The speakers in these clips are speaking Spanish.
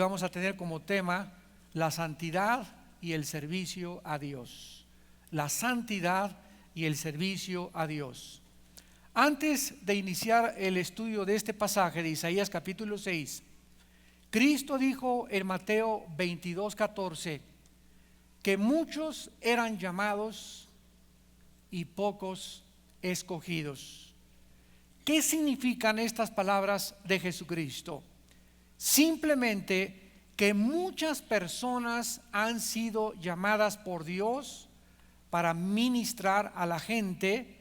vamos a tener como tema la santidad y el servicio a Dios. La santidad y el servicio a Dios. Antes de iniciar el estudio de este pasaje de Isaías capítulo 6, Cristo dijo en Mateo 22:14 que muchos eran llamados y pocos escogidos. ¿Qué significan estas palabras de Jesucristo? Simplemente que muchas personas han sido llamadas por Dios para ministrar a la gente,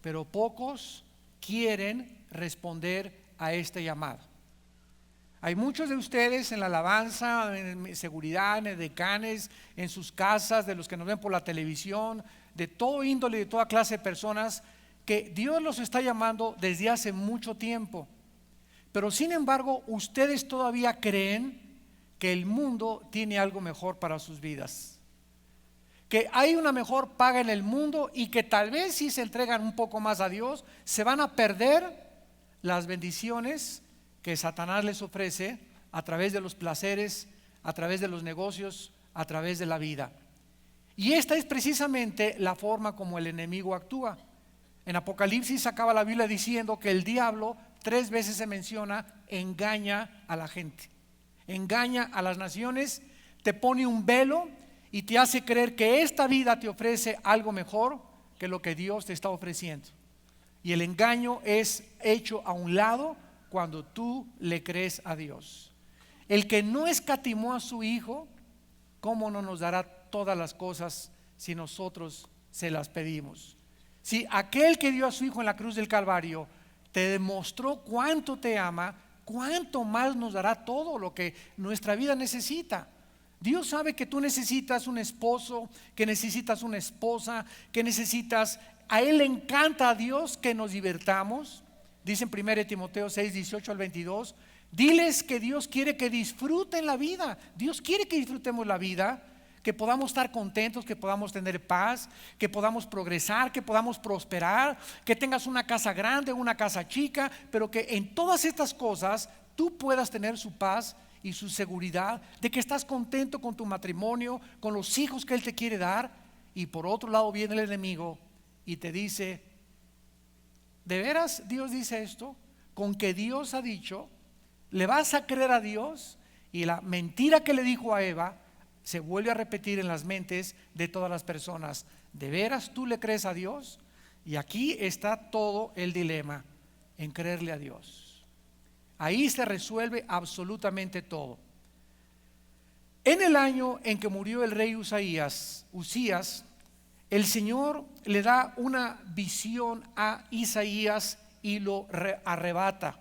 pero pocos quieren responder a este llamado. Hay muchos de ustedes en la alabanza, en seguridad, en decanes, en sus casas, de los que nos ven por la televisión, de todo índole, de toda clase de personas, que Dios los está llamando desde hace mucho tiempo. Pero sin embargo, ustedes todavía creen que el mundo tiene algo mejor para sus vidas, que hay una mejor paga en el mundo y que tal vez si se entregan un poco más a Dios, se van a perder las bendiciones que Satanás les ofrece a través de los placeres, a través de los negocios, a través de la vida. Y esta es precisamente la forma como el enemigo actúa. En Apocalipsis acaba la Biblia diciendo que el diablo 3 veces se menciona, engaña a la gente, engaña a las naciones, te pone un velo y te hace creer que esta vida te ofrece algo mejor que lo que Dios te está ofreciendo. Y el engaño es hecho a un lado cuando tú le crees a Dios. El que no escatimó a su Hijo, ¿cómo no nos dará todas las cosas si nosotros se las pedimos? Si aquel que dio a su Hijo en la cruz del Calvario te demostró cuánto te ama, cuánto más nos dará todo lo que nuestra vida necesita. Dios sabe que tú necesitas un esposo, que necesitas una esposa, que necesitas, a Él le encanta a Dios que nos divertamos. Dice en 1 Timoteo 6, 18 al 22, diles que Dios quiere que disfruten la vida. Dios quiere que disfrutemos la vida, que podamos estar contentos, que podamos tener paz, que podamos progresar, que podamos prosperar, que tengas una casa grande, una casa chica, pero que en todas estas cosas tú puedas tener su paz y su seguridad de que estás contento con tu matrimonio, con los hijos que Él te quiere dar. Y por otro lado viene el enemigo y te dice, ¿de veras Dios dice esto? ¿Con que Dios ha dicho? ¿Le vas a creer a Dios? Y la mentira que le dijo a Eva se vuelve a repetir en las mentes de todas las personas. ¿De veras tú le crees a Dios? Y aquí está todo el dilema en creerle a Dios. Ahí se resuelve absolutamente todo. En el año en que murió el rey Usías, el Señor le da una visión a Isaías y lo arrebata,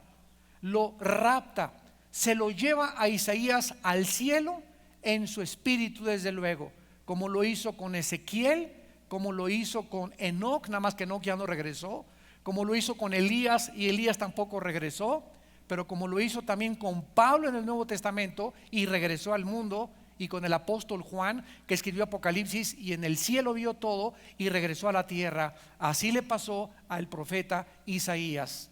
lo rapta, se lo lleva a Isaías al cielo en su espíritu, desde luego, como lo hizo con Ezequiel, como lo hizo con Enoc, nada más que Enoc ya no regresó, como lo hizo con Elías y Elías tampoco regresó, pero como lo hizo también con Pablo en el Nuevo Testamento y regresó al mundo, y con el apóstol Juan que escribió Apocalipsis y en el cielo vio todo y regresó a la tierra. Así le pasó al profeta Isaías.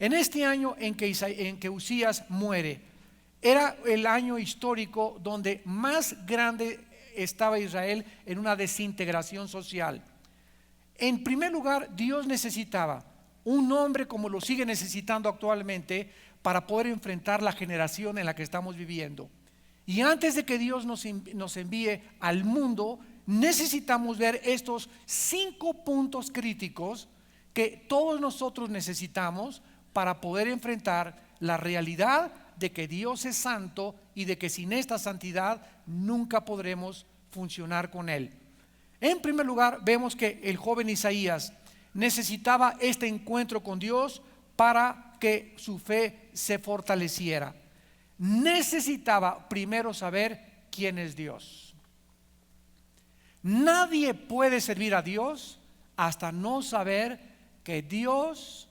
En este año en que Usías muere, era el año histórico donde más grande estaba Israel en una desintegración social. En primer lugar, Dios necesitaba un hombre como lo sigue necesitando actualmente para poder enfrentar la generación en la que estamos viviendo. Y antes de que Dios nos envíe al mundo, necesitamos ver estos 5 puntos críticos que todos nosotros necesitamos para poder enfrentar la realidad de que Dios es santo y de que sin esta santidad nunca podremos funcionar con Él. En primer lugar, vemos que el joven Isaías necesitaba este encuentro con Dios para que su fe se fortaleciera. Necesitaba primero saber quién es Dios. Nadie puede servir a Dios hasta no saber que Dios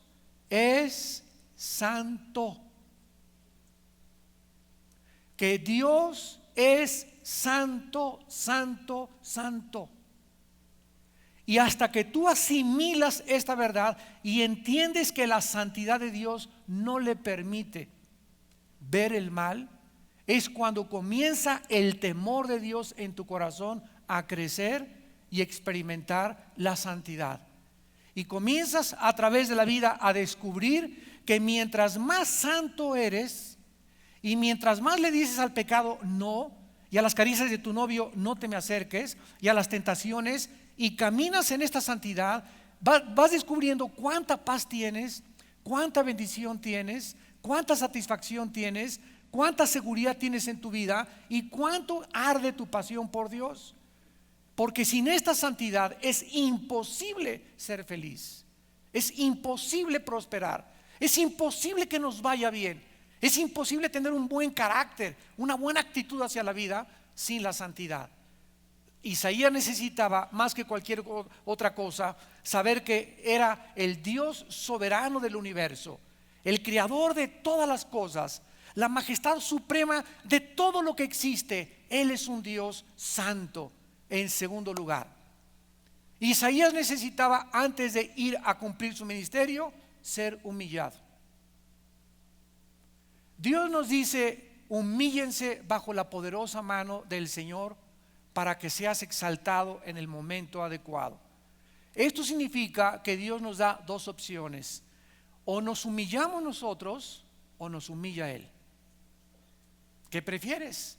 es santo. Que Dios es santo, santo, santo. Y hasta que tú asimilas esta verdad y entiendes que la santidad de Dios no le permite ver el mal, es cuando comienza el temor de Dios en tu corazón a crecer y experimentar la santidad. Y comienzas a través de la vida a descubrir que mientras más santo eres y mientras más le dices al pecado no, y a las caricias de tu novio no te me acerques, y a las tentaciones, y caminas en esta santidad, vas descubriendo cuánta paz tienes, cuánta bendición tienes, cuánta satisfacción tienes, cuánta seguridad tienes en tu vida y cuánto arde tu pasión por Dios. Porque sin esta santidad es imposible ser feliz, es imposible prosperar, es imposible que nos vaya bien, es imposible tener un buen carácter, una buena actitud hacia la vida sin la santidad. Isaías necesitaba más que cualquier otra cosa saber que era el Dios soberano del universo, el creador de todas las cosas, la majestad suprema de todo lo que existe. Él es un Dios santo. En segundo lugar, Isaías necesitaba, antes de ir a cumplir su ministerio, ser humillado. Dios nos dice: humíllense bajo la poderosa mano del Señor para que seas exaltado en el momento adecuado. Esto significa que Dios nos da dos opciones: o nos humillamos nosotros o nos humilla Él. ¿Qué prefieres?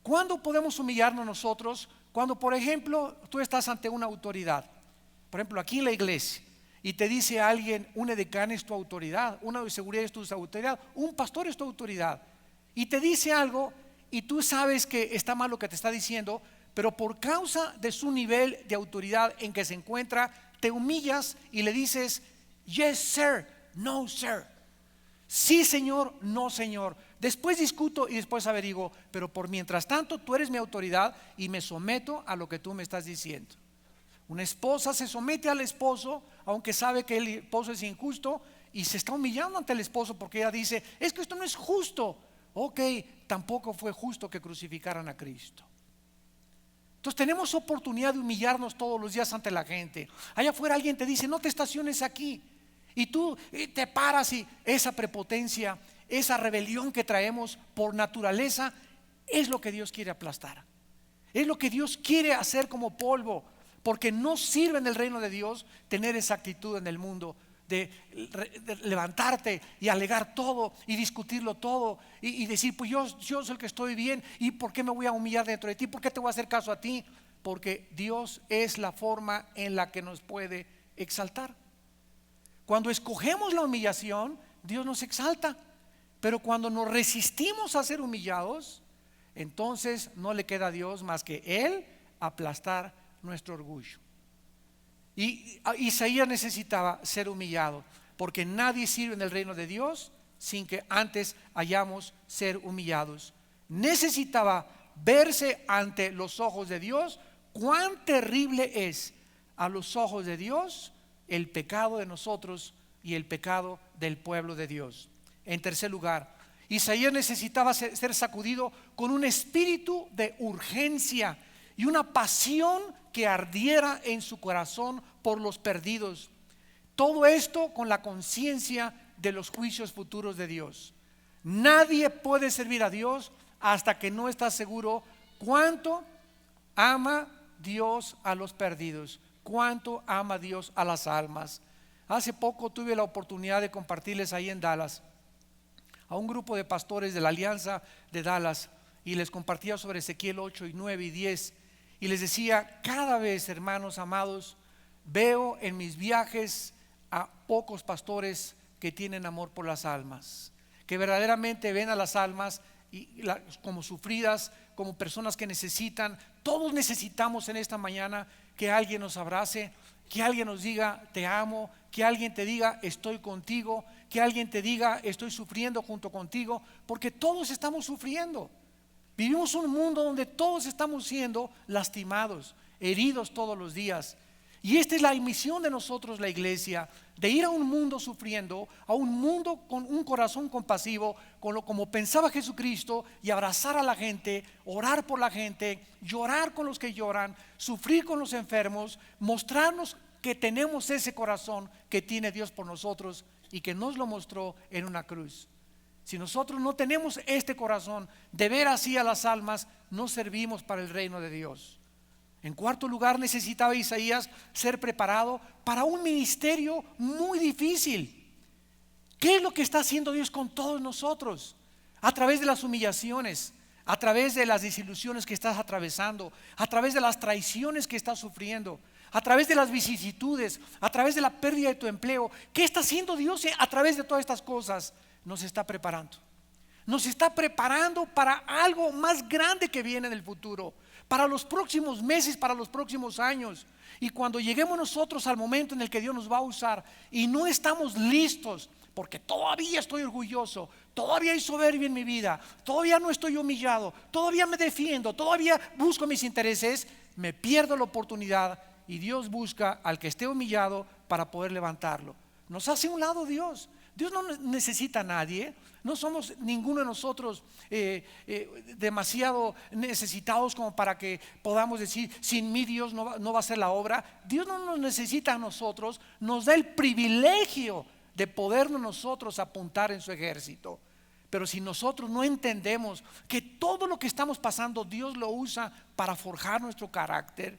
¿Cuándo podemos humillarnos nosotros? Cuando, por ejemplo, tú estás ante una autoridad, por ejemplo, aquí en la iglesia, y te dice alguien: un edecán es tu autoridad, una de seguridad es tu autoridad, un pastor es tu autoridad, y te dice algo y tú sabes que está mal lo que te está diciendo, pero por causa de su nivel de autoridad en que se encuentra, te humillas y le dices: yes sir, no sir, sí señor, no señor. Después discuto y después averiguo, pero por mientras tanto tú eres mi autoridad y me someto a lo que tú me estás diciendo. Una esposa se somete al esposo aunque sabe que el esposo es injusto, y se está humillando ante el esposo porque ella dice: es que esto no es justo. Ok, tampoco fue justo que crucificaran a Cristo. Entonces tenemos oportunidad de humillarnos todos los días ante la gente. Allá afuera alguien te dice: no te estaciones aquí, y tú te paras, y esa prepotencia, esa rebelión que traemos por naturaleza, es lo que Dios quiere aplastar. Es lo que Dios quiere hacer como polvo, porque no sirve en el reino de Dios tener esa actitud en el mundo de levantarte y alegar todo y discutirlo todo y decir: pues yo soy el que estoy bien, y ¿por qué me voy a humillar dentro de ti? ¿Por qué te voy a hacer caso a ti? Porque Dios es la forma en la que nos puede exaltar. Cuando escogemos la humillación, Dios nos exalta. Pero cuando nos resistimos a ser humillados, entonces no le queda a Dios más que Él aplastar nuestro orgullo. Y Isaías necesitaba ser humillado, porque nadie sirve en el reino de Dios sin que antes hayamos ser humillados. Necesitaba verse ante los ojos de Dios cuán terrible es a los ojos de Dios el pecado de nosotros y el pecado del pueblo de Dios. En tercer lugar, Isaías necesitaba ser sacudido con un espíritu de urgencia y una pasión que ardiera en su corazón por los perdidos. Todo esto con la conciencia de los juicios futuros de Dios. Nadie puede servir a Dios hasta que no está seguro cuánto ama Dios a los perdidos, cuánto ama Dios a las almas. Hace poco tuve la oportunidad de compartirles ahí en Dallas a un grupo de pastores de la Alianza de Dallas, y les compartía sobre Ezequiel 8 y 9 y 10, y les decía: cada vez, hermanos amados, veo en mis viajes a pocos pastores que tienen amor por las almas, que verdaderamente ven a las almas como sufridas, como personas que necesitan. Todos necesitamos en esta mañana que alguien nos abrace, que alguien nos diga: te amo, que alguien te diga: estoy contigo, que alguien te diga: estoy sufriendo junto contigo, porque todos estamos sufriendo. Vivimos un mundo donde todos estamos siendo lastimados, heridos todos los días. Y esta es la misión de nosotros, la iglesia, de ir a un mundo sufriendo, a un mundo con un corazón compasivo, como pensaba Jesucristo, y abrazar a la gente, orar por la gente, llorar con los que lloran, sufrir con los enfermos, mostrarnos que tenemos ese corazón que tiene Dios por nosotros y que nos lo mostró en una cruz. Si nosotros no tenemos este corazón de ver así a las almas, no servimos para el reino de Dios. En cuarto lugar, necesitaba Isaías ser preparado para un ministerio muy difícil. ¿Qué es lo que está haciendo Dios con todos nosotros? A través de las humillaciones, a través de las desilusiones que estás atravesando, a través de las traiciones que estás sufriendo, a través de las vicisitudes, a través de la pérdida de tu empleo. ¿Qué está haciendo Dios a través de todas estas cosas? Nos está preparando. Nos está preparando para algo más grande que viene en el futuro, para los próximos meses, para los próximos años. Y cuando lleguemos nosotros al momento en el que Dios nos va a usar y no estamos listos, porque todavía estoy orgulloso, todavía hay soberbia en mi vida, todavía no estoy humillado, todavía me defiendo, todavía busco mis intereses, me pierdo la oportunidad y Dios busca al que esté humillado para poder levantarlo. Nos hace a un lado Dios. Dios no necesita a nadie. No somos ninguno de nosotros demasiado necesitados como para que podamos decir, sin mí Dios no va a hacer la obra. Dios no nos necesita a nosotros, nos da el privilegio de podernos nosotros apuntar en su ejército. Pero si nosotros no entendemos que todo lo que estamos pasando Dios lo usa para forjar nuestro carácter,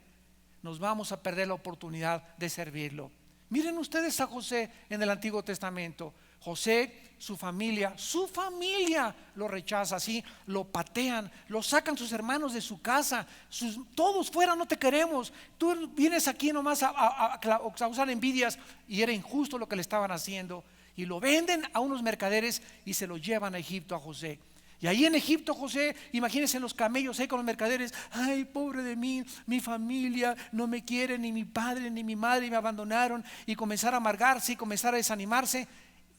nos vamos a perder la oportunidad de servirlo. Miren ustedes a José en el Antiguo Testamento. José, su familia lo rechaza, así lo patean, lo sacan sus hermanos de su casa, todos fuera, no te queremos, tú vienes aquí nomás a causar envidias. Y era injusto lo que le estaban haciendo, y lo venden a unos mercaderes y se lo llevan a Egipto a José. Y ahí en Egipto José, imagínense en los camellos ahí con los mercaderes. Ay, pobre de mí, mi familia no me quiere, ni mi padre ni mi madre me abandonaron. Y comenzar a amargarse y comenzar a desanimarse.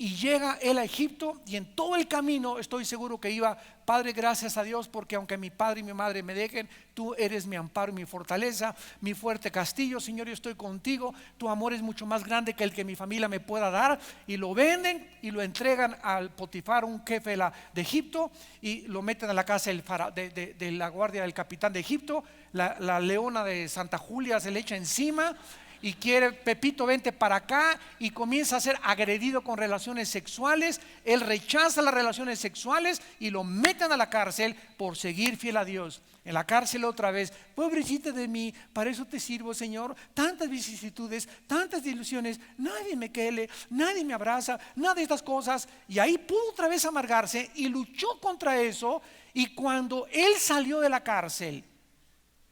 Y llega él a Egipto, y en todo el camino estoy seguro que iba: Padre, gracias a Dios, porque aunque mi padre y mi madre me dejen, tú eres mi amparo y mi fortaleza, mi fuerte castillo. Señor, yo estoy contigo, tu amor es mucho más grande que el que mi familia me pueda dar. Y lo venden y lo entregan al Potifar, un jefe de Egipto, y lo meten a la casa de la guardia del capitán de Egipto. La leona de Santa Julia se le echa encima y quiere: Pepito, vente para acá. Y comienza a ser agredido con relaciones sexuales. Él rechaza las relaciones sexuales y lo meten a la cárcel por seguir fiel a Dios. En la cárcel otra vez: pobrecita de mí, para eso te sirvo, Señor. Tantas vicisitudes, tantas ilusiones, nadie me quiere, nadie me abraza, nada de estas cosas. Y ahí pudo otra vez amargarse y luchó contra eso. Y cuando él salió de la cárcel,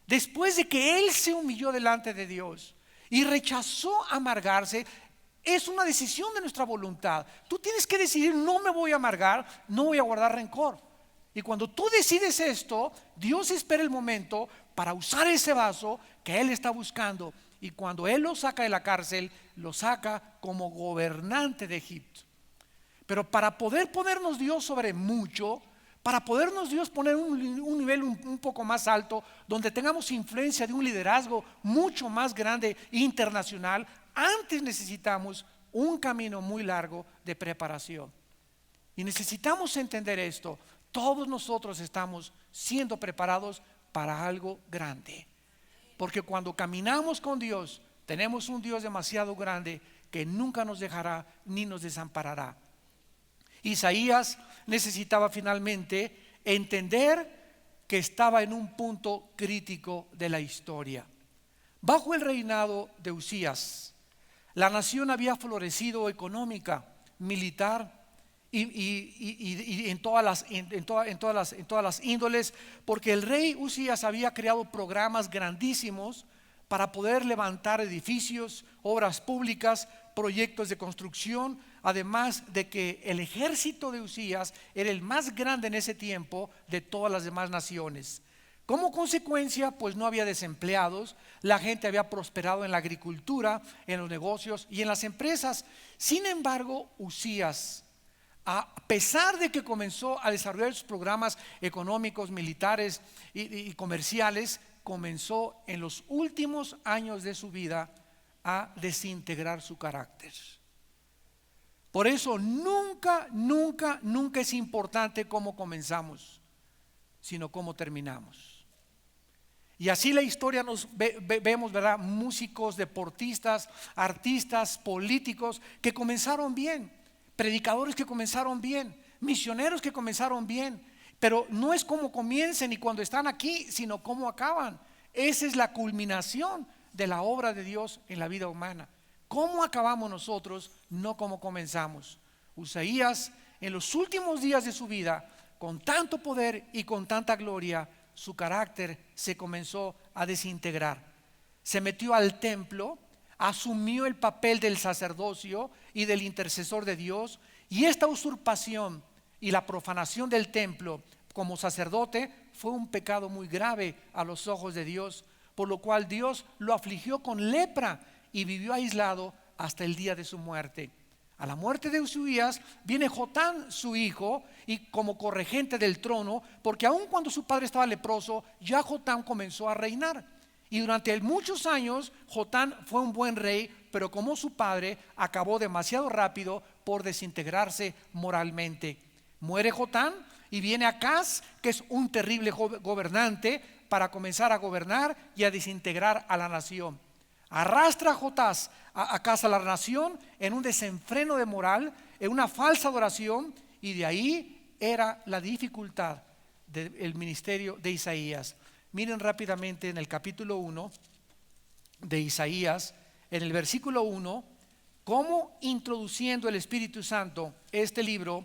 después de que él se humilló delante de Dios y rechazó amargarse, es una decisión de nuestra voluntad. Tú tienes que decidir: no me voy a amargar, no voy a guardar rencor. Y cuando tú decides esto, Dios espera el momento para usar ese vaso que Él está buscando. Y cuando Él lo saca de la cárcel, lo saca como gobernante de Egipto. Pero para poder ponernos Dios sobre mucho, para podernos Dios poner un nivel un poco más alto, donde tengamos influencia de un liderazgo mucho más grande e internacional, antes necesitamos un camino muy largo de preparación. Y necesitamos entender esto: todos nosotros estamos siendo preparados para algo grande. Porque cuando caminamos con Dios, tenemos un Dios demasiado grande que nunca nos dejará ni nos desamparará. Isaías necesitaba finalmente entender que estaba en un punto crítico de la historia. Bajo el reinado de Usías, la nación había florecido económica, militar y en todas las índoles, porque el rey Usías había creado programas grandísimos para poder levantar edificios, obras públicas, proyectos de construcción. Además de que el ejército de Usías era el más grande en ese tiempo de todas las demás naciones. Como consecuencia, pues no había desempleados, la gente había prosperado en la agricultura, en los negocios y en las empresas. Sin embargo, Usías, a pesar de que comenzó a desarrollar sus programas económicos, militares y comerciales, comenzó en los últimos años de su vida a desintegrar su carácter. Por eso nunca es importante cómo comenzamos, sino cómo terminamos. Y así la historia nos vemos, ¿verdad? Músicos, deportistas, artistas, políticos que comenzaron bien, predicadores que comenzaron bien, misioneros que comenzaron bien, pero no es cómo comiencen y cuando están aquí, sino cómo acaban. Esa es la culminación de la obra de Dios en la vida humana. ¿Cómo acabamos nosotros? No cómo comenzamos. Usaías, en los últimos días de su vida, con tanto poder y con tanta gloria, su carácter se comenzó a desintegrar. Se metió al templo, asumió el papel del sacerdocio y del intercesor de Dios, y esta usurpación y la profanación del templo como sacerdote fue un pecado muy grave a los ojos de Dios, por lo cual Dios lo afligió con lepra y vivió aislado hasta el día de su muerte. A la muerte de Usías viene Jotán, su hijo, y como corregente del trono, porque aun cuando su padre estaba leproso, ya Jotán comenzó a reinar. Y durante muchos años Jotán fue un buen rey, pero como su padre, acabó demasiado rápido por desintegrarse moralmente. Muere Jotán y viene Acaz, que es un terrible gobernante, para comenzar a gobernar y a desintegrar a la nación. Arrastra a Acaz a la nación en un desenfreno de moral, en una falsa adoración, y de ahí era la dificultad del ministerio de Isaías. Miren rápidamente en el capítulo 1 de Isaías, en el versículo 1, cómo introduciendo el Espíritu Santo este libro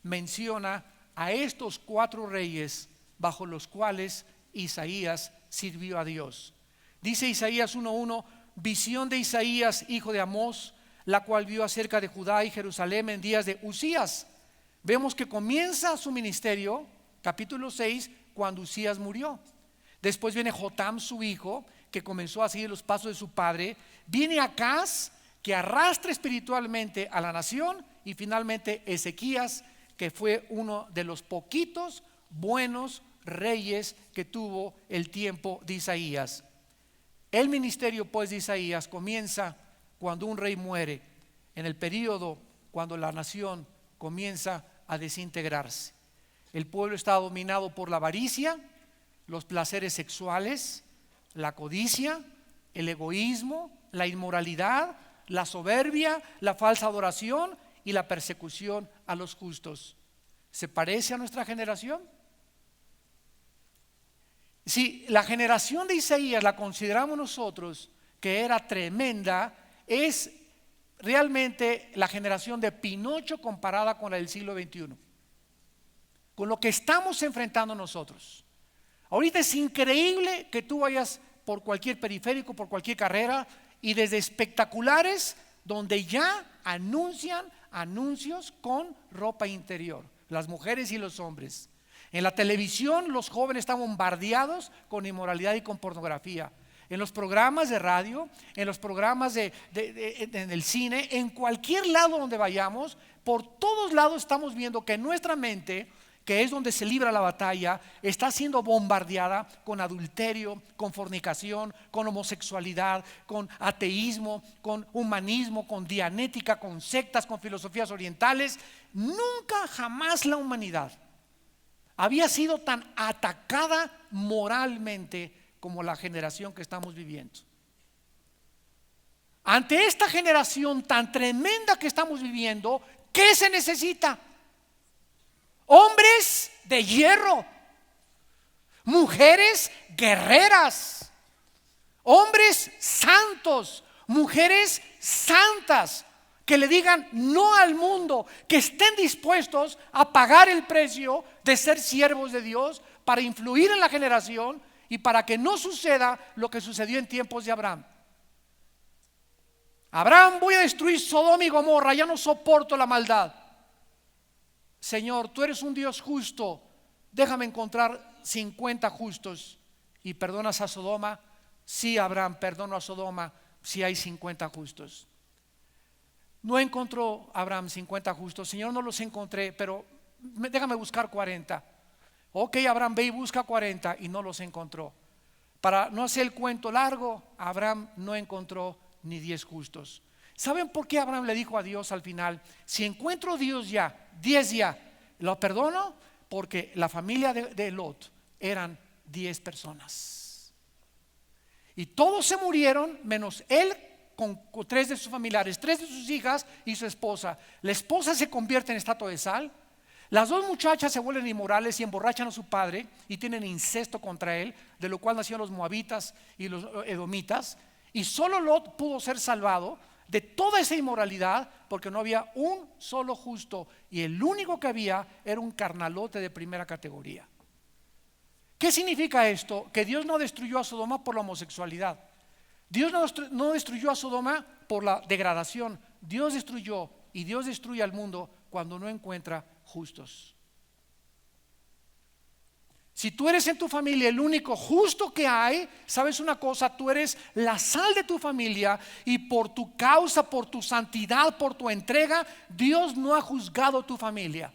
menciona a estos 4 reyes bajo los cuales Isaías sirvió a Dios. Dice Isaías 1:1, visión de Isaías, hijo de Amós, la cual vio acerca de Judá y Jerusalén en días de Usías. Vemos que comienza su ministerio, capítulo 6, cuando Usías murió. Después viene Jotam, su hijo, que comenzó a seguir los pasos de su padre. Viene Acaz, que arrastra espiritualmente a la nación. Y finalmente Ezequías, que fue uno de los poquitos buenos reyes que tuvo el tiempo de Isaías. El ministerio pues de Isaías comienza cuando un rey muere, en el periodo cuando la nación comienza a desintegrarse. El pueblo está dominado por la avaricia, los placeres sexuales, la codicia, el egoísmo, la inmoralidad, la soberbia, la falsa adoración y la persecución a los justos. ¿Se parece a nuestra generación? Si la generación de Isaías la consideramos nosotros que era tremenda, es realmente la generación de Pinocho comparada con la del siglo XXI, con lo que estamos enfrentando nosotros. Ahorita es increíble que tú vayas por cualquier periférico, por cualquier carrera, y desde espectaculares donde ya anuncian anuncios con ropa interior, las mujeres y los hombres. En la televisión los jóvenes están bombardeados con inmoralidad y con pornografía. En los programas de radio, en los programas en el cine, en cualquier lado donde vayamos, por todos lados estamos viendo que nuestra mente, que es donde se libra la batalla, está siendo bombardeada con adulterio, con fornicación, con homosexualidad, con ateísmo, con humanismo, con dianética, con sectas, con filosofías orientales. Nunca jamás la humanidad había sido tan atacada moralmente como la generación que estamos viviendo. Ante esta generación tan tremenda que estamos viviendo, ¿qué se necesita? Hombres de hierro, mujeres guerreras, hombres santos, mujeres santas, que le digan no al mundo, que estén dispuestos a pagar el precio de ser siervos de Dios para influir en la generación y para que no suceda lo que sucedió en tiempos de Abraham. Abraham, voy a destruir Sodoma y Gomorra, ya no soporto la maldad. Señor, tú eres un Dios justo, déjame encontrar 50 justos y perdonas a Sodoma. Sí, Abraham, perdono a Sodoma si hay 50 justos. No encontró Abraham 50 justos. Señor, no los encontré, pero déjame buscar 40. Ok, Abraham, ve y busca 40 y no los encontró. Para no hacer el cuento largo, Abraham no encontró ni 10 justos. ¿Saben por qué Abraham le dijo a Dios al final? Si encuentro 10 ya, ¿lo perdono? Porque la familia de Lot eran 10 personas. Y todos se murieron menos él con 3 de sus familiares, 3 de sus hijas y su esposa. La esposa se convierte en estatua de sal. Las dos muchachas se vuelven inmorales y emborrachan a su padre y tienen incesto contra él, de lo cual nacieron los moabitas y los edomitas. Y solo Lot pudo ser salvado de toda esa inmoralidad porque no había un solo justo y el único que había era un carnalote de primera categoría. ¿Qué significa esto? Que Dios no destruyó a Sodoma por la homosexualidad. Dios no destruyó a Sodoma por la degradación. Dios destruyó y Dios destruye al mundo cuando no encuentra justos. Si tú eres en tu familia el único justo que hay, sabes una cosa, tú eres la sal de tu familia y por tu causa, por tu santidad, por tu entrega, Dios no ha juzgado tu familia.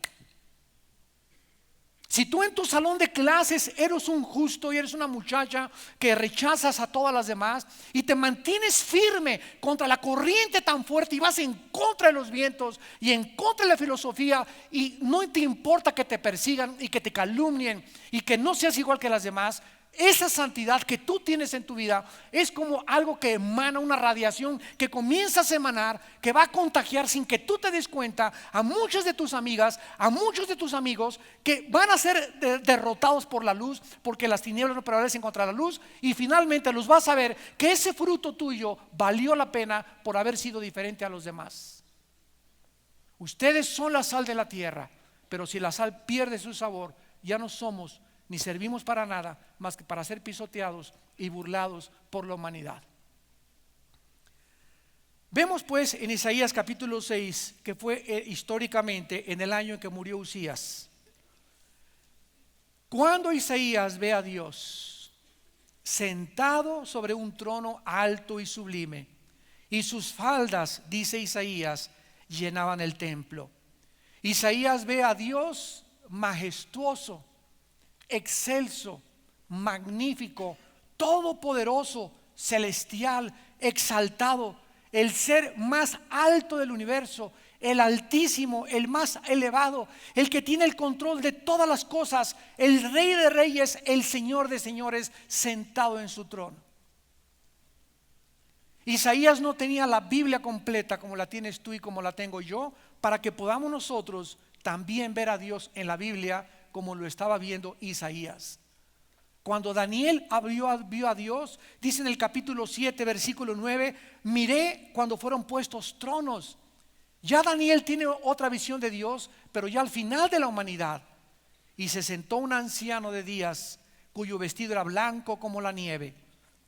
Si tú en tu salón de clases eres un justo y eres una muchacha que rechazas a todas las demás y te mantienes firme contra la corriente tan fuerte y vas en contra de los vientos y en contra de la filosofía y no te importa que te persigan y que te calumnien y que no seas igual que las demás, esa santidad que tú tienes en tu vida es como algo que emana una radiación que comienza a emanar, que va a contagiar sin que tú te des cuenta a muchas de tus amigas, a muchos de tus amigos que van a ser derrotados por la luz porque las tinieblas no prevalecen contra la luz y finalmente los vas a ver que ese fruto tuyo valió la pena por haber sido diferente a los demás. Ustedes son la sal de la tierra, pero si la sal pierde su sabor, ya no somos ni servimos para nada más que para ser pisoteados y burlados por la humanidad. Vemos pues en Isaías capítulo 6 que fue históricamente en el año en que murió Usías. Cuando Isaías ve a Dios sentado sobre un trono alto y sublime y sus faldas, dice Isaías, llenaban el templo. Isaías ve a Dios majestuoso, excelso, magnífico, todopoderoso, celestial, exaltado, el ser más alto del universo, el altísimo, el más elevado, el que tiene el control de todas las cosas, el rey de reyes, el señor de señores, sentado en su trono. Isaías no tenía la Biblia completa como la tienes tú y como la tengo yo, para que podamos nosotros también ver a Dios en la Biblia como lo estaba viendo Isaías. Cuando Daniel vio a Dios, dice en el capítulo 7 versículo 9, miré cuando fueron puestos tronos. Ya Daniel tiene otra visión de Dios, pero ya al final de la humanidad. Y se sentó un anciano de días cuyo vestido era blanco como la nieve.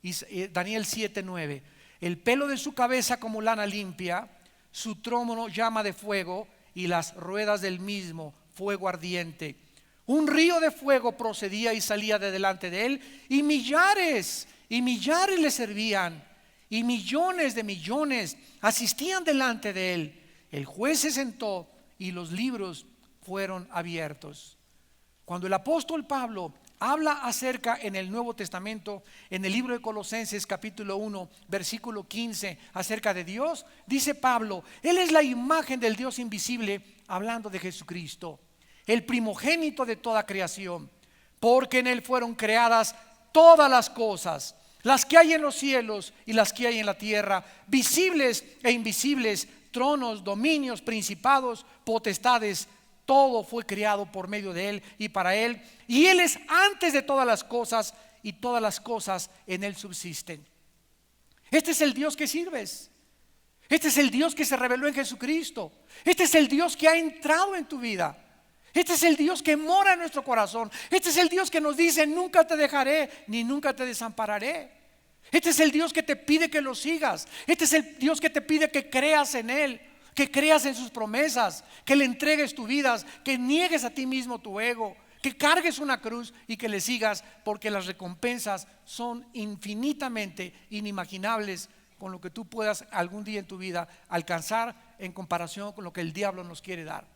Y Daniel 7:9, el pelo de su cabeza como lana limpia, su trono llama de fuego y las ruedas del mismo fuego ardiente. Un río de fuego procedía y salía de delante de él y millares le servían y millones de millones asistían delante de él. El juez se sentó y los libros fueron abiertos. Cuando el apóstol Pablo habla acerca en el Nuevo Testamento, en el libro de Colosenses capítulo 1 versículo 15 acerca de Dios, dice Pablo, Él es la imagen del Dios invisible, hablando de Jesucristo, el primogénito de toda creación, porque en Él fueron creadas todas las cosas, las que hay en los cielos y las que hay en la tierra, visibles e invisibles, tronos, dominios, principados, potestades. Todo fue creado por medio de Él y para Él, y Él es antes de todas las cosas y todas las cosas en Él subsisten. Este es el Dios que sirves. Este es el Dios que se reveló en Jesucristo. Este es el Dios que ha entrado en tu vida. Este es el Dios que mora en nuestro corazón. Este es el Dios que nos dice: nunca te dejaré ni nunca te desampararé. Este es el Dios que te pide que lo sigas. Este es el Dios que te pide que creas en Él, que creas en sus promesas, que le entregues tu vida, que niegues a ti mismo tu ego, que cargues una cruz y que le sigas, porque las recompensas son infinitamente inimaginables con lo que tú puedas algún día en tu vida alcanzar en comparación con lo que el diablo nos quiere dar.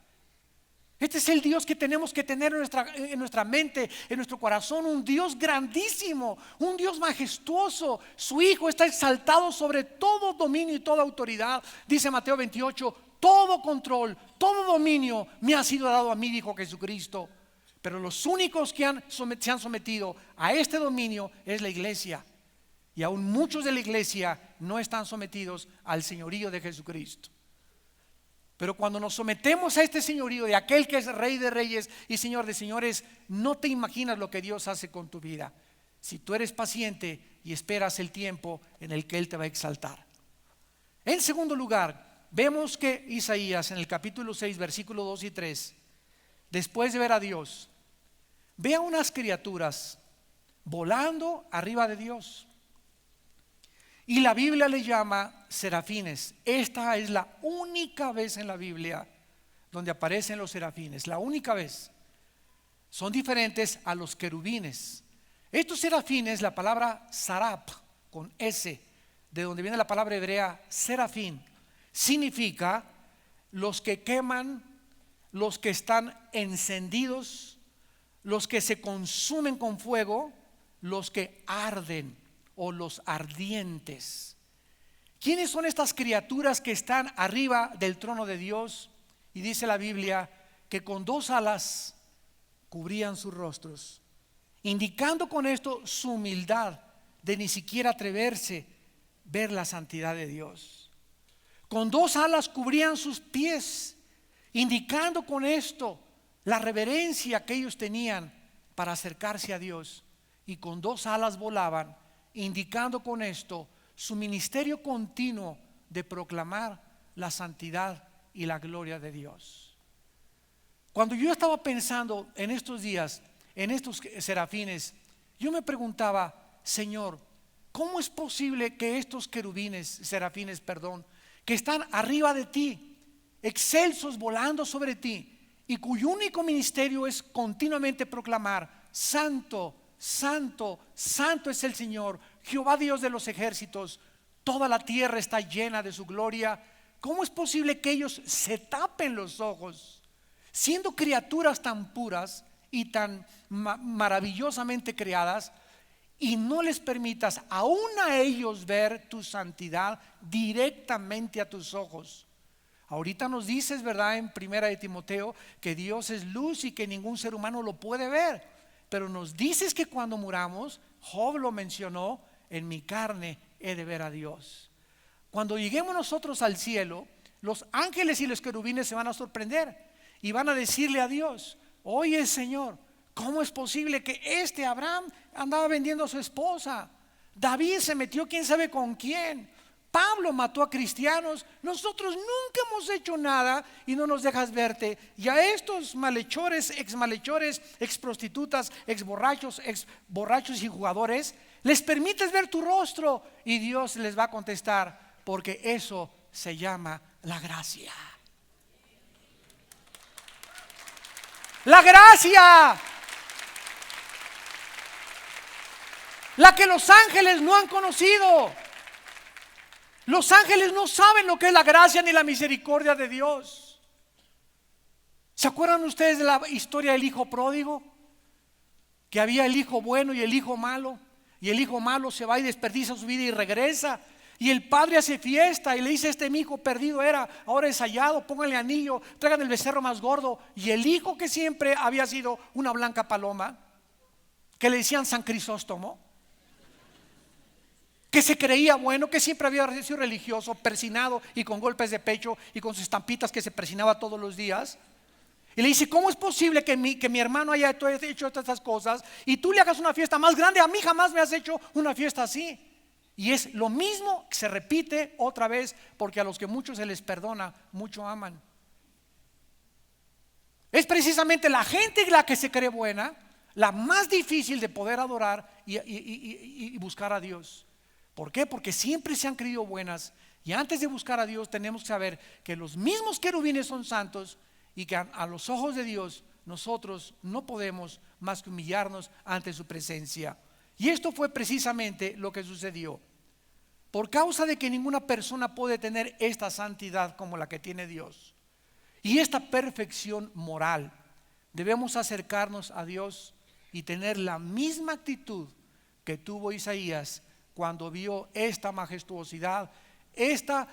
Este es el Dios que tenemos que tener en nuestra mente, en nuestro corazón, un Dios grandísimo, un Dios majestuoso. Su Hijo está exaltado sobre todo dominio y toda autoridad. Dice Mateo 28, todo control, todo dominio me ha sido dado a mí, dijo Jesucristo. Pero los únicos que se han sometido a este dominio es la iglesia. Y aún muchos de la iglesia no están sometidos al señorío de Jesucristo. Pero cuando nos sometemos a este señorío de aquel que es Rey de reyes y Señor de señores, no te imaginas lo que Dios hace con tu vida si tú eres paciente y esperas el tiempo en el que Él te va a exaltar. En segundo lugar, vemos que Isaías en el capítulo 6, versículo 2 y 3, después de ver a Dios, ve a unas criaturas volando arriba de Dios. Y la Biblia le llama serafines. Esta es la única vez en la Biblia donde aparecen los serafines, la única vez. Son diferentes a los querubines. Estos serafines, la palabra sarap con S, de donde viene la palabra hebrea serafín, significa los que queman, los que están encendidos, los que se consumen con fuego, los que arden o los ardientes. ¿Quiénes son estas criaturas que están arriba del trono de Dios? Y dice la Biblia que con 2 alas cubrían sus rostros, indicando con esto su humildad de ni siquiera atreverse a ver la santidad de Dios. Con 2 alas cubrían sus pies, indicando con esto la reverencia que ellos tenían para acercarse a Dios. Y con 2 alas volaban, indicando con esto su ministerio continuo de proclamar la santidad y la gloria de Dios. Cuando yo estaba pensando en estos días, en estos serafines, yo me preguntaba, Señor, ¿cómo es posible que estos serafines, que están arriba de ti, excelsos volando sobre ti, y cuyo único ministerio es continuamente proclamar: santo, santo, santo es el Señor, Jehová Dios de los ejércitos, toda la tierra está llena de su gloria? ¿Cómo es posible que ellos se tapen los ojos, siendo criaturas tan puras y tan maravillosamente creadas, y no les permitas aún a ellos ver tu santidad directamente a tus ojos? Ahorita nos dices, ¿verdad?, en primera de Timoteo, que Dios es luz y que ningún ser humano lo puede ver. Pero nos dices que cuando muramos, Job lo mencionó, en mi carne he de ver a Dios. Cuando lleguemos nosotros al cielo, los ángeles y los querubines se van a sorprender y van a decirle a Dios: oye, Señor, ¿cómo es posible que Abraham andaba vendiendo a su esposa? David se metió quién sabe con quién. Pablo mató a cristianos. Nosotros nunca hemos hecho nada y no nos dejas verte. Y a estos malhechores, ex prostitutas, ex borrachos y jugadores, les permites ver tu rostro. Y Dios les va a contestar: porque eso se llama la gracia. La gracia, la que los ángeles no han conocido. Los ángeles no saben lo que es la gracia ni la misericordia de Dios. ¿Se acuerdan ustedes de la historia del hijo pródigo? Que había el hijo bueno y el hijo malo, y el hijo malo se va y desperdicia su vida y regresa, y el padre hace fiesta y le dice: mi hijo perdido era, ahora es hallado, pónganle anillo, traigan el becerro más gordo. Y el hijo, que siempre había sido una blanca paloma, que le decían San Crisóstomo, que se creía bueno, que siempre había sido religioso, persinado y con golpes de pecho y con sus estampitas que se persinaba todos los días, y le dice: ¿cómo es posible que mi hermano haya hecho todas estas cosas y tú le hagas una fiesta más grande? A mí jamás me has hecho una fiesta así. Y es lo mismo que se repite otra vez, porque a los que mucho se les perdona, mucho aman. Es precisamente la gente la que se cree buena, la más difícil de poder adorar y buscar a Dios. ¿Por qué? Porque siempre se han creído buenas, y antes de buscar a Dios tenemos que saber que los mismos querubines son santos, y que a los ojos de Dios nosotros no podemos más que humillarnos ante su presencia. Y esto fue precisamente lo que sucedió. Por causa de que ninguna persona puede tener esta santidad como la que tiene Dios y esta perfección moral, debemos acercarnos a Dios y tener la misma actitud que tuvo Isaías cuando vio esta majestuosidad, esta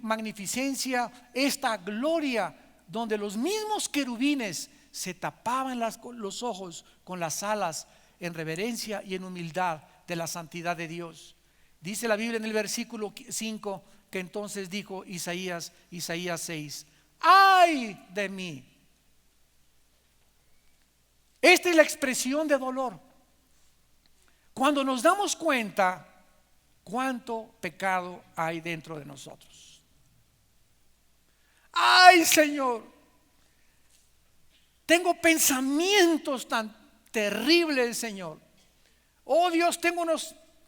magnificencia, esta gloria, donde los mismos querubines se tapaban los ojos con las alas en reverencia y en humildad de la santidad de Dios. Dice la Biblia en el versículo 5 que entonces dijo Isaías 6: ¡ay de mí! Esta es la expresión de dolor. Cuando nos damos cuenta cuánto pecado hay dentro de nosotros. ¡Ay, Señor! Tengo pensamientos tan terribles, Señor. Oh Dios, tengo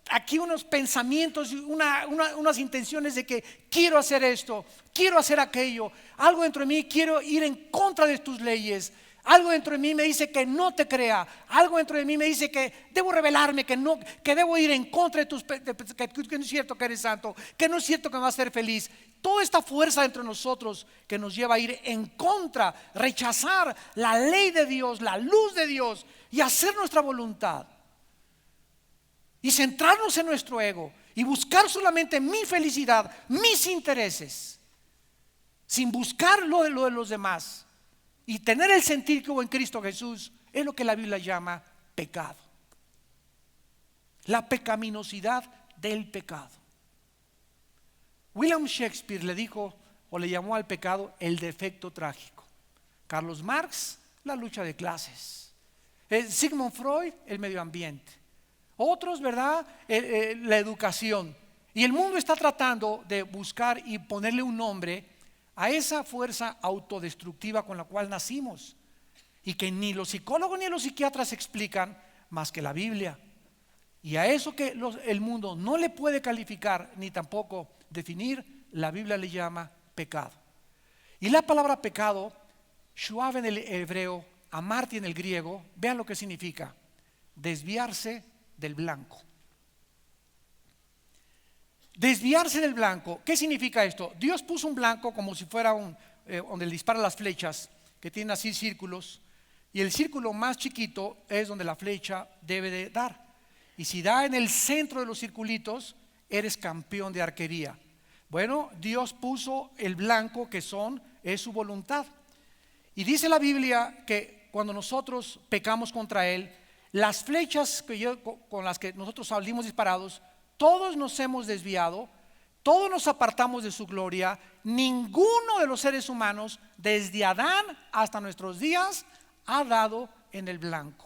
aquí unos pensamientos, unas intenciones de que quiero hacer esto, quiero hacer aquello. Algo dentro de mí quiero ir en contra de tus leyes. Algo dentro de mí me dice que no te crea. Algo dentro de mí me dice que debo rebelarme, que debo ir en contra de que no es cierto que eres santo, que no es cierto que me vas a hacer feliz. Toda esta fuerza dentro de nosotros que nos lleva a ir en contra, rechazar la ley de Dios, la luz de Dios y hacer nuestra voluntad. Y centrarnos en nuestro ego y buscar solamente mi felicidad, mis intereses, sin buscar lo de los demás. Y tener el sentir que hubo en Cristo Jesús es lo que la Biblia llama pecado. La pecaminosidad del pecado. William Shakespeare le dijo o le llamó al pecado el defecto trágico. Carlos Marx, la lucha de clases. Sigmund Freud, el medio ambiente. Otros, ¿verdad? La educación. Y el mundo está tratando de buscar y ponerle un nombre a esa fuerza autodestructiva con la cual nacimos y que ni los psicólogos ni los psiquiatras explican más que la Biblia. Y a eso que el mundo no le puede calificar ni tampoco definir, la Biblia le llama pecado. Y la palabra pecado, shuav en el hebreo, amarti en el griego, vean lo que significa: desviarse del blanco. Desviarse del blanco. ¿Qué significa esto? Dios puso un blanco como si fuera donde le disparan las flechas, que tienen así círculos, y el círculo más chiquito es donde la flecha debe de dar. Y si da en el centro de los circulitos, eres campeón de arquería. Bueno, Dios puso el blanco que es su voluntad. Y dice la Biblia que cuando nosotros pecamos contra Él, las flechas con las que nosotros salimos disparados, todos nos hemos desviado, todos nos apartamos de su gloria. Ninguno de los seres humanos, desde Adán hasta nuestros días, ha dado en el blanco.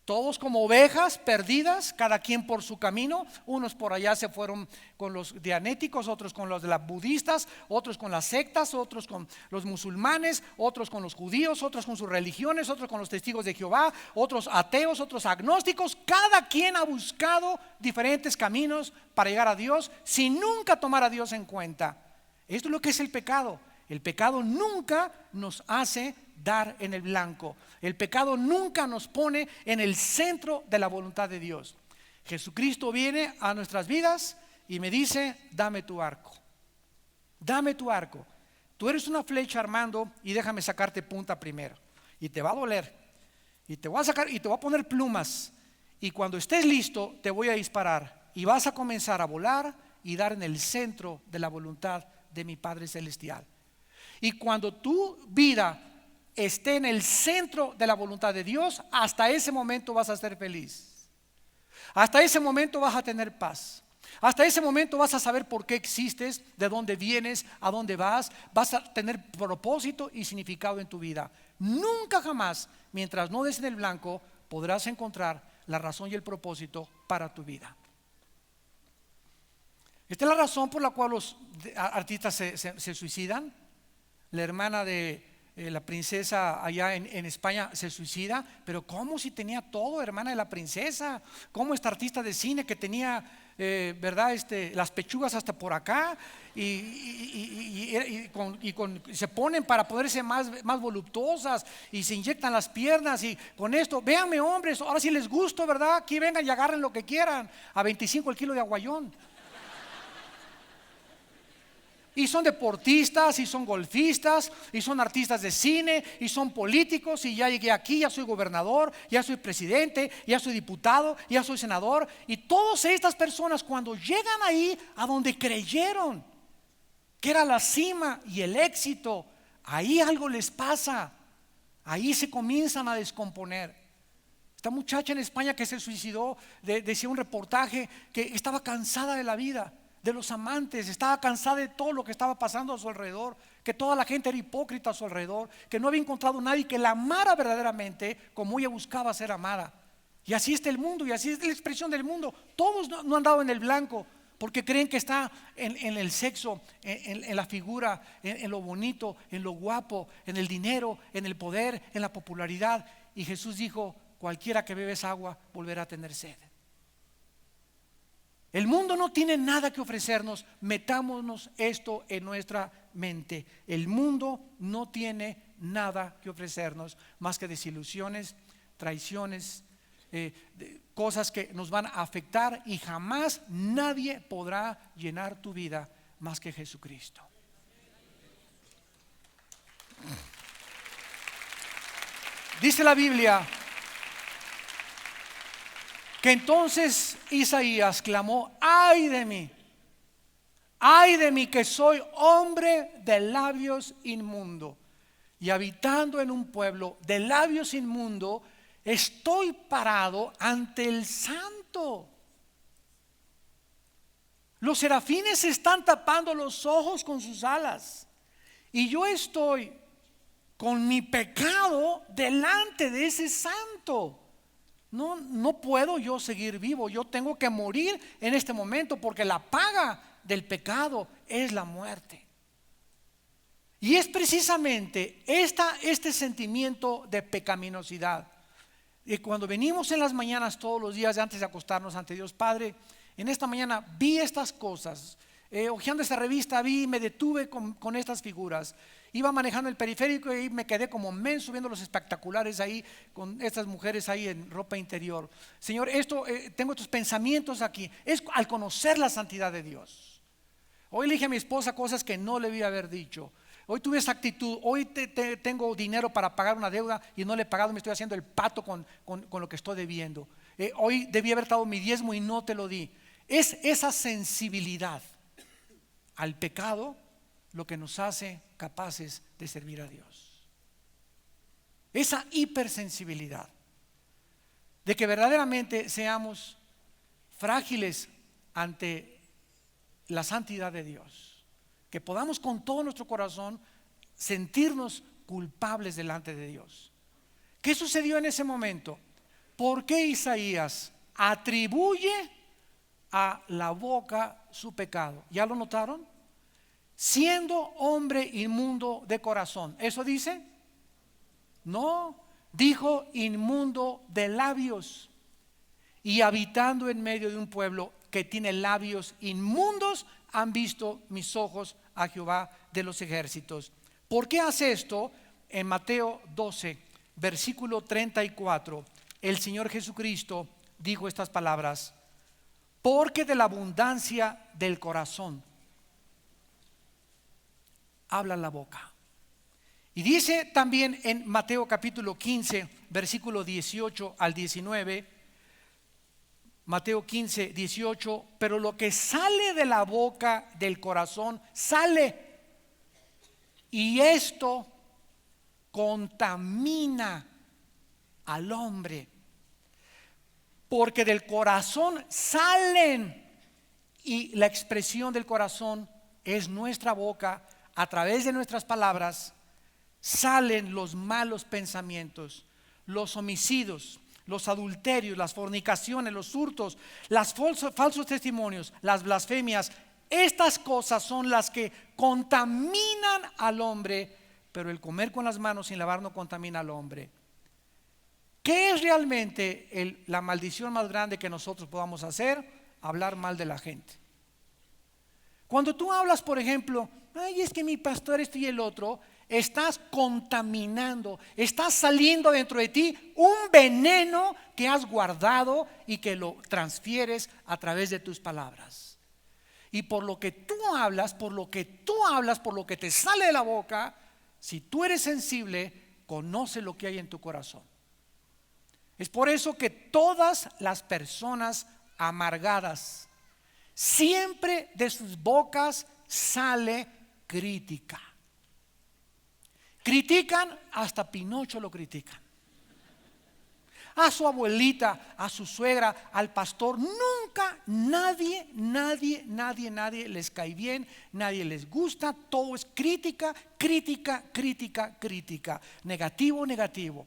Todos como ovejas perdidas, cada quien por su camino. Unos por allá se fueron con los dianéticos, otros con los de las budistas, otros con las sectas, otros con los musulmanes, otros con los judíos, otros con sus religiones, otros con los testigos de Jehová, otros ateos, otros agnósticos. Cada quien ha buscado diferentes caminos para llegar a Dios sin nunca tomar a Dios en cuenta. Esto es lo que es el pecado. El pecado nunca nos hace dar en el blanco. El pecado nunca nos pone en el centro de la voluntad de Dios. Jesucristo viene a nuestras vidas y me dice: dame tu arco, dame tu arco. Tú eres una flecha, Armando, y déjame sacarte punta primero. Y te va a doler. Y te voy a sacar y te voy a poner plumas. Y cuando estés listo te voy a disparar. Y vas a comenzar a volar y dar en el centro de la voluntad de mi Padre Celestial. Y cuando tu vida esté en el centro de la voluntad de Dios, hasta ese momento vas a ser feliz. Hasta ese momento vas a tener paz. Hasta ese momento vas a saber por qué existes, de dónde vienes, a dónde vas. Vas a tener propósito y significado en tu vida. Nunca jamás, mientras no des en el blanco, podrás encontrar la razón y el propósito para tu vida. Esta es la razón por la cual los artistas se suicidan. La hermana de la princesa allá en España se suicida. Pero ¿cómo si tenía todo, hermana de la princesa? ¿Cómo esta artista de cine que tenía, verdad, las pechugas hasta por acá se ponen para poderse más voluptuosas y se inyectan las piernas y con esto, véanme hombres, ahora sí les gusto, verdad, aquí vengan y agarren lo que quieran, a 25 el kilo de aguayón. Y son deportistas, y son golfistas, y son artistas de cine, y son políticos, y ya llegué aquí, ya soy gobernador, ya soy presidente, ya soy diputado, ya soy senador. Y todas estas personas, cuando llegan ahí a donde creyeron que era la cima y el éxito, ahí algo les pasa, ahí se comienzan a descomponer. Esta muchacha en España que se suicidó, decía un reportaje que estaba cansada de la vida. de los amantes, estaba cansada de todo lo que estaba pasando a su alrededor, que toda la gente era hipócrita a su alrededor, que no había encontrado nadie que la amara verdaderamente como ella buscaba ser amada. Y así está el mundo, y así es la expresión del mundo. Todos no han dado en el blanco, porque creen que está en el sexo, en la figura, en lo bonito, en lo guapo, en el dinero, en el poder, en la popularidad. Y Jesús dijo: cualquiera que bebe esa agua volverá a tener sed. El mundo no tiene nada que ofrecernos. Metámonos esto en nuestra mente. El mundo no tiene nada que ofrecernos más que desilusiones, traiciones, cosas que nos van a afectar, y jamás nadie podrá llenar tu vida más que Jesucristo. Dice la Biblia que entonces Isaías clamó: ay de mí que soy hombre de labios inmundo, y habitando en un pueblo de labios inmundo, estoy parado ante el Santo. Los serafines se están tapando los ojos con sus alas, y yo estoy con mi pecado delante de ese Santo. No puedo yo seguir vivo. Yo tengo que morir en este momento, porque la paga del pecado es la muerte. Y es precisamente este sentimiento de pecaminosidad. Y cuando venimos en las mañanas todos los días antes de acostarnos ante Dios Padre, en esta mañana vi estas cosas. Hojeando esta revista me detuve con estas figuras. Iba manejando el periférico y me quedé como menso viendo los espectaculares ahí con estas mujeres ahí en ropa interior. Señor, tengo estos pensamientos aquí. Es al conocer la santidad de Dios. Hoy le dije a mi esposa cosas que no le debía haber dicho. Hoy tuve esa actitud. Hoy tengo dinero para pagar una deuda y no le he pagado. Me estoy haciendo el pato con lo que estoy debiendo. Hoy debí haber dado mi diezmo y no te lo di. Es esa sensibilidad al pecado lo que nos hace capaces de servir a Dios. Esa hipersensibilidad de que verdaderamente seamos frágiles ante la santidad de Dios, que podamos con todo nuestro corazón sentirnos culpables delante de Dios. ¿Qué sucedió en ese momento? ¿Por qué Isaías atribuye a la boca su pecado? ¿Ya lo notaron? Siendo hombre inmundo de corazón. ¿Eso dice? No, dijo inmundo de labios, y habitando en medio de un pueblo que tiene labios inmundos, han visto mis ojos a Jehová de los ejércitos. ¿Por qué hace esto? En Mateo 12, versículo 34, el Señor Jesucristo dijo estas palabras: porque de la abundancia del corazón habla la boca. Y dice también en Mateo capítulo 15, versículo 18 al 19, Mateo 15, 18, pero lo que sale de la boca del corazón sale, y esto contamina al hombre, porque del corazón salen, y la expresión del corazón es nuestra boca. A través de nuestras palabras salen los malos pensamientos, los homicidios, los adulterios, las fornicaciones, los hurtos, los falsos testimonios, las blasfemias. Estas cosas son las que contaminan al hombre, pero el comer con las manos sin lavar no contamina al hombre. ¿Qué es realmente la maldición más grande que nosotros podamos hacer? Hablar mal de la gente. Cuando tú hablas, por ejemplo, ay, es que mi pastor esto y el otro, estás contaminando, estás saliendo dentro de ti un veneno que has guardado y que lo transfieres a través de tus palabras. Y por lo que tú hablas, por lo que te sale de la boca, si tú eres sensible, conoce lo que hay en tu corazón. Es por eso que todas las personas amargadas, siempre de sus bocas sale crítica. Critican, hasta Pinocho lo critican. a su abuelita, a su suegra, al pastor. Nunca nadie les cae bien, nadie les gusta. Todo es crítica, crítica, crítica, crítica. Negativo, negativo.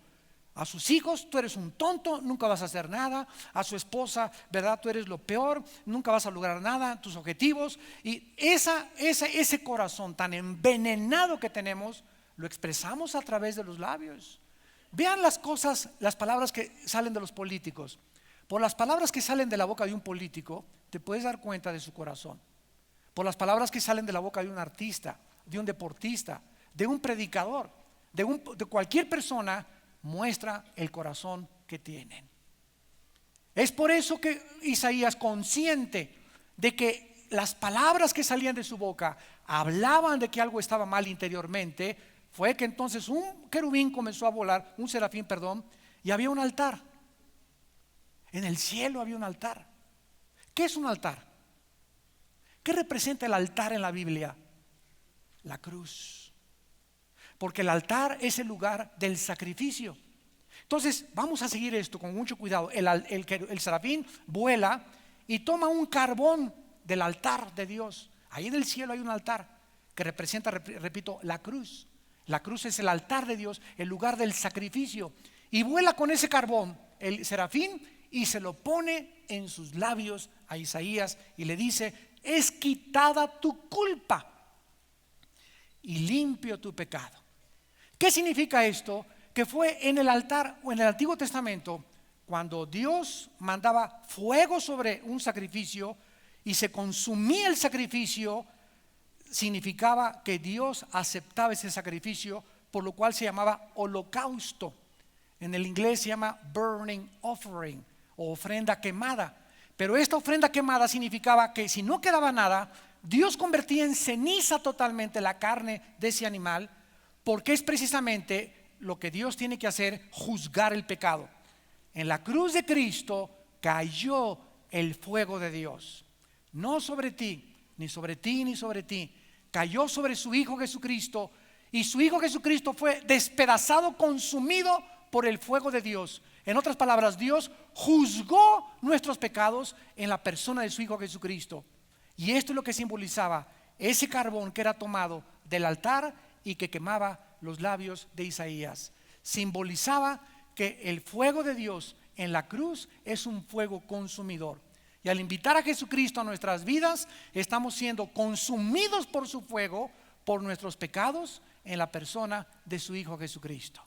A sus hijos, tú eres un tonto, nunca vas a hacer nada. A su esposa, verdad, tú eres lo peor, nunca vas a lograr nada, tus objetivos. Y ese corazón tan envenenado que tenemos, lo expresamos a través de los labios. Vean las cosas, las palabras que salen de los políticos. Por las palabras que salen de la boca de un político, te puedes dar cuenta de su corazón. Por las palabras que salen de la boca de un artista, de un deportista, de un predicador, de cualquier persona, muestra el corazón que tienen. Es por eso que Isaías, consciente de que las palabras que salían de su boca hablaban de que algo estaba mal interiormente, fue que entonces un querubín comenzó a volar, un serafín, perdón, y había un altar. En el cielo había un altar. ¿Qué es un altar? ¿Qué representa el altar en la Biblia? La cruz. Porque el altar es el lugar del sacrificio. Entonces vamos a seguir esto con mucho cuidado. El serafín vuela y toma un carbón del altar de Dios. Ahí en el cielo hay un altar que representa, repito, la cruz. La cruz es el altar de Dios, el lugar del sacrificio. Y vuela con ese carbón el serafín y se lo pone en sus labios a Isaías y le dice: es quitada tu culpa y limpio tu pecado. ¿Qué significa esto? Que fue en el altar o en el Antiguo Testamento, cuando Dios mandaba fuego sobre un sacrificio y se consumía el sacrificio, significaba que Dios aceptaba ese sacrificio, por lo cual se llamaba holocausto. En el inglés se llama burning offering o ofrenda quemada. Pero esta ofrenda quemada significaba que si no quedaba nada, Dios convertía en ceniza totalmente la carne de ese animal, porque es precisamente lo que Dios tiene que hacer: juzgar el pecado. En la cruz de Cristo cayó el fuego de Dios, no sobre ti, ni sobre ti, ni sobre ti. Cayó sobre su Hijo Jesucristo, y su Hijo Jesucristo fue despedazado, consumido por el fuego de Dios. En otras palabras, Dios juzgó nuestros pecados en la persona de su Hijo Jesucristo. Y esto es lo que simbolizaba ese carbón que era tomado del altar y que quemaba los labios de Isaías. Simbolizaba que el fuego de Dios en la cruz es un fuego consumidor. Y al invitar a Jesucristo a nuestras vidas, estamos siendo consumidos por su fuego, por nuestros pecados, en la persona de su Hijo Jesucristo.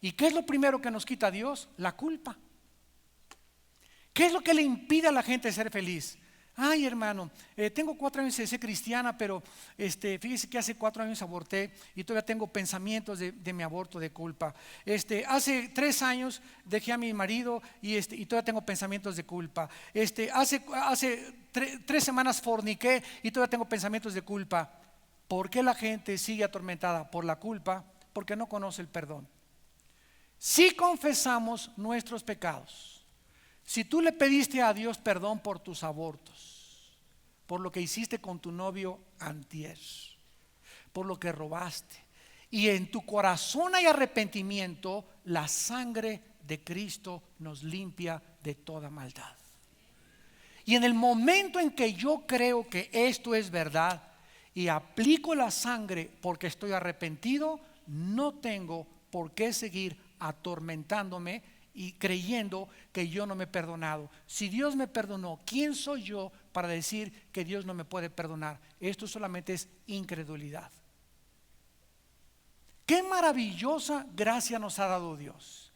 ¿Y qué es lo primero que nos quita a Dios? La culpa. ¿Qué es lo que le impide a la gente ser feliz? Ay, hermano, tengo 4 años de ser cristiana, pero fíjese que hace 4 años aborté y todavía tengo pensamientos de mi aborto, de culpa. Hace 3 años dejé a mi marido y todavía tengo pensamientos de culpa. Hace 3 semanas forniqué y todavía tengo pensamientos de culpa. ¿Por qué la gente sigue atormentada por la culpa? Porque no conoce el perdón. Si confesamos nuestros pecados, si tú le pediste a Dios perdón por tus abortos, por lo que hiciste con tu novio antier, por lo que robaste, y en tu corazón hay arrepentimiento, la sangre de Cristo nos limpia de toda maldad. Y en el momento en que yo creo que esto es verdad y aplico la sangre porque estoy arrepentido, no tengo por qué seguir atormentándome y creyendo que yo no me he perdonado. Si Dios me perdonó, ¿quién soy yo para decir que Dios no me puede perdonar? Esto solamente es incredulidad. Qué maravillosa gracia nos ha dado Dios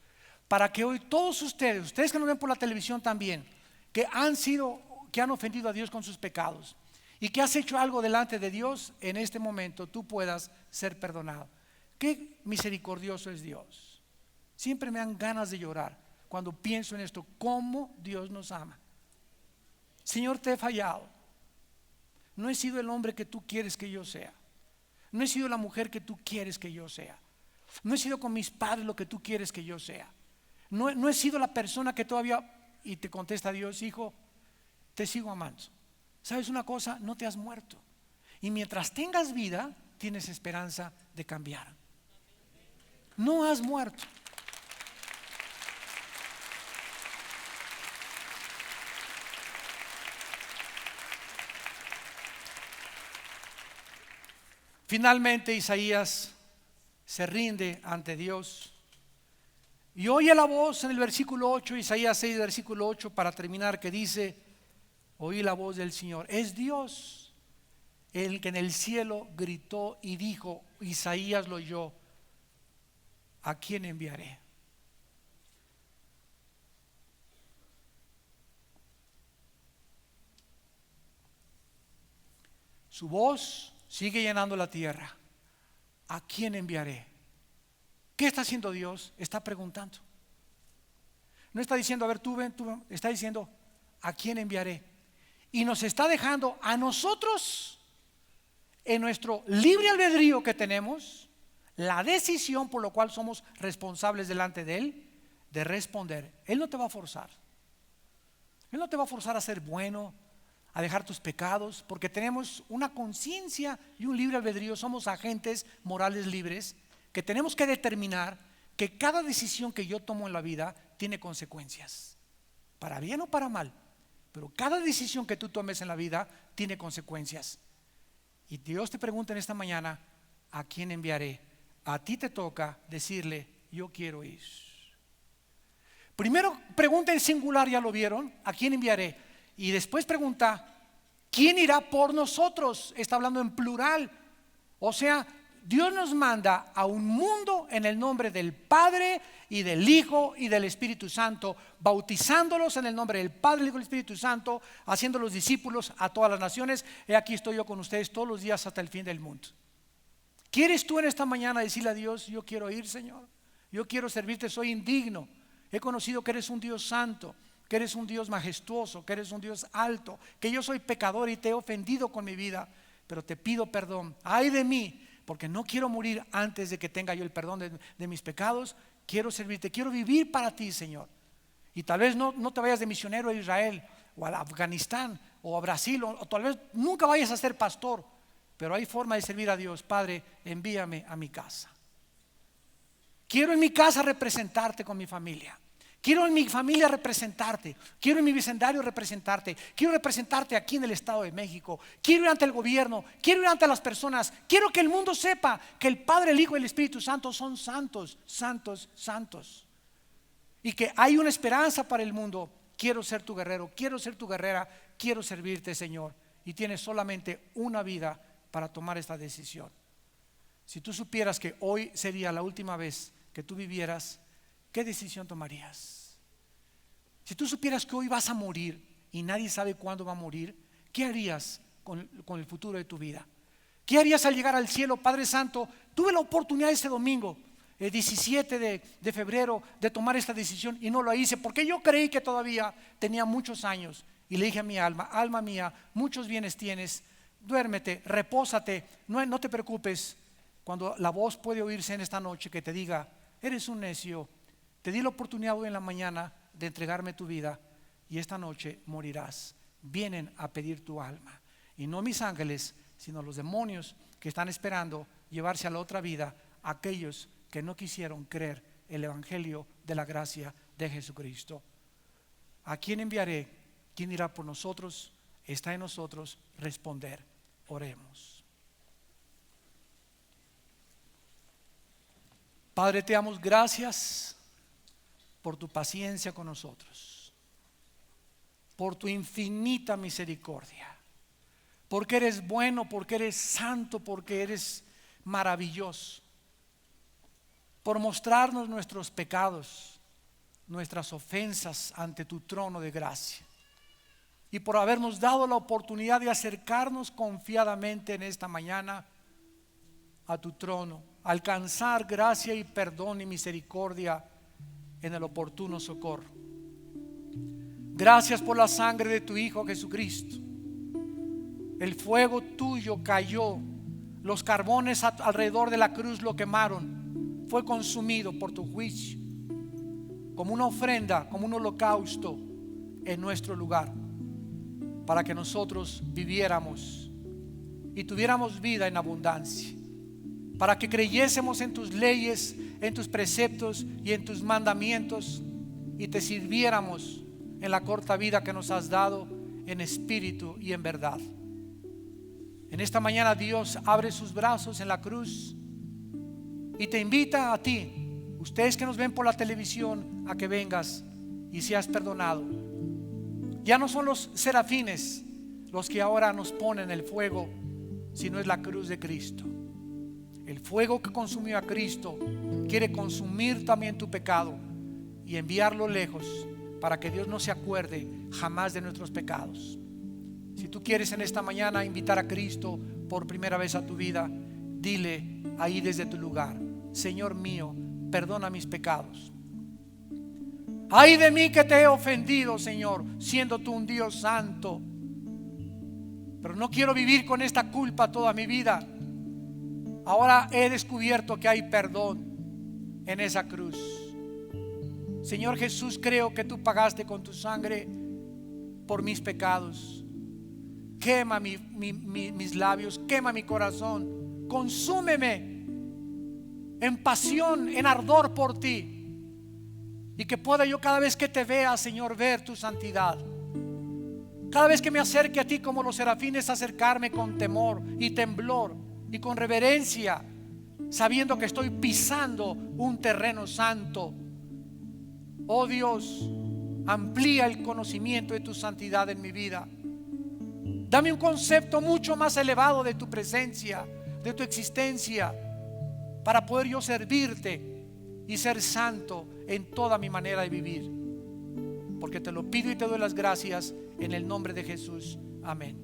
para que hoy todos ustedes que nos ven por la televisión también, que han ofendido a Dios con sus pecados y que has hecho algo delante de Dios, en este momento tú puedas ser perdonado. Qué misericordioso es Dios. Siempre me dan ganas de llorar cuando pienso en esto, cómo Dios nos ama. Señor, te he fallado. No he sido el hombre que tú quieres que yo sea. No he sido la mujer que tú quieres que yo sea. No he sido con mis padres lo que tú quieres que yo sea. No he sido la persona que todavía... Y te contesta Dios: hijo, te sigo amando. ¿Sabes una cosa? No te has muerto. Y mientras tengas vida, tienes esperanza de cambiar. No has muerto. Finalmente Isaías se rinde ante Dios y oye la voz en el versículo 8, Isaías 6, versículo 8, para terminar, que dice: oí la voz del Señor. Es Dios el que en el cielo gritó y dijo, Isaías lo oyó: ¿a quién enviaré? Su voz sigue llenando la tierra. ¿A quién enviaré? ¿Qué está haciendo Dios? Está preguntando. No está diciendo, a ver, tú ven, está diciendo, ¿a quién enviaré? Y nos está dejando a nosotros, en nuestro libre albedrío que tenemos, la decisión por lo cual somos responsables delante de Él, de responder. Él no te va a forzar. Él no te va a forzar a ser bueno, a dejar tus pecados, porque tenemos una conciencia y un libre albedrío. Somos agentes morales libres que tenemos que determinar que cada decisión que yo tomo en la vida tiene consecuencias, para bien o para mal, pero cada decisión que tú tomes en la vida tiene consecuencias. Y Dios te pregunta en esta mañana: ¿a quién enviaré? A ti te toca decirle: yo quiero ir. Primero pregunta en singular, ya lo vieron, ¿a quién enviaré? Y después pregunta: ¿quién irá por nosotros? Está hablando en plural. O sea, Dios nos manda a un mundo en el nombre del Padre y del Hijo y del Espíritu Santo, bautizándolos en el nombre del Padre, el Hijo y el Espíritu Santo, haciéndolos discípulos a todas las naciones. He aquí estoy yo con ustedes todos los días hasta el fin del mundo. ¿Quieres tú en esta mañana decirle a Dios: yo quiero ir, Señor, yo quiero servirte, soy indigno, he conocido que eres un Dios santo, que eres un Dios majestuoso, que eres un Dios alto, que yo soy pecador y te he ofendido con mi vida, pero te pido perdón, ay de mí, porque no quiero morir antes de que tenga yo el perdón de mis pecados. Quiero servirte, quiero vivir para ti, Señor. Y tal vez no te vayas de misionero a Israel o a Afganistán o a Brasil, o tal vez nunca vayas a ser pastor, pero hay forma de servir a Dios. Padre, envíame a mi casa. Quiero en mi casa representarte con mi familia. Quiero en mi familia representarte. Quiero en mi vecindario representarte. Quiero representarte aquí en el Estado de México. Quiero ir ante el gobierno. Quiero ir ante las personas. Quiero que el mundo sepa que el Padre, el Hijo y el Espíritu Santo son santos, santos, santos. Y que hay una esperanza para el mundo. Quiero ser tu guerrero, quiero ser tu guerrera. Quiero servirte, Señor. Y tienes solamente una vida para tomar esta decisión. Si tú supieras que hoy sería la última vez que tú vivieras, ¿qué decisión tomarías? Si tú supieras que hoy vas a morir y nadie sabe cuándo va a morir, ¿qué harías con el futuro de tu vida? ¿Qué harías al llegar al cielo? Padre Santo, tuve la oportunidad ese domingo, el 17 de febrero, de tomar esta decisión y no lo hice porque yo creí que todavía tenía muchos años. Y le dije a mi alma: alma mía, muchos bienes tienes, duérmete, repósate, no te preocupes. Cuando la voz puede oírse en esta noche que te diga: eres un necio, te di la oportunidad hoy en la mañana de entregarme tu vida y esta noche morirás. Vienen a pedir tu alma. Y no mis ángeles, sino los demonios que están esperando llevarse a la otra vida a aquellos que no quisieron creer el evangelio de la gracia de Jesucristo. ¿A quién enviaré? ¿Quién irá por nosotros? Está en nosotros responder. Oremos. Padre, te damos gracias por tu paciencia con nosotros, por tu infinita misericordia, porque eres bueno, porque eres santo, porque eres maravilloso, por mostrarnos nuestros pecados, nuestras ofensas ante tu trono de gracia, y por habernos dado la oportunidad de acercarnos confiadamente en esta mañana a tu trono, alcanzar gracia y perdón y misericordia en el oportuno socorro. Gracias por la sangre de tu Hijo Jesucristo. El fuego tuyo cayó, los carbones alrededor de la cruz lo quemaron, fue consumido por tu juicio, como una ofrenda, como un holocausto en nuestro lugar, para que nosotros viviéramos y tuviéramos vida en abundancia, para que creyésemos en tus leyes, en tus preceptos y en tus mandamientos, y te sirviéramos en la corta vida que nos has dado en espíritu y en verdad. En esta mañana Dios abre sus brazos en la cruz y te invita a ti, ustedes que nos ven por la televisión, a que vengas y seas perdonado. Ya no son los serafines los que ahora nos ponen el fuego, sino es la cruz de Cristo. El fuego que consumió a Cristo quiere consumir también tu pecado y enviarlo lejos, para que Dios no se acuerde jamás de nuestros pecados. Si tú quieres en esta mañana invitar a Cristo por primera vez a tu vida, dile ahí desde tu lugar: Señor mío, perdona mis pecados. Ay de mí que te he ofendido, Señor, siendo tú un Dios santo. Pero no quiero vivir con esta culpa toda mi vida. Ahora he descubierto que hay perdón en esa cruz. Señor Jesús, creo que tú pagaste con tu sangre por mis pecados. Quema mis labios, quema mi corazón, consúmeme en pasión, en ardor por ti. Y que pueda yo, cada vez que te vea, Señor, ver tu santidad. Cada vez que me acerque a ti como los serafines, acercarme con temor y temblor y con reverencia, sabiendo que estoy pisando un terreno santo. Oh Dios, amplía el conocimiento de tu santidad en mi vida. Dame un concepto mucho más elevado de tu presencia, de tu existencia, para poder yo servirte y ser santo en toda mi manera de vivir. Porque te lo pido y te doy las gracias en el nombre de Jesús. Amén.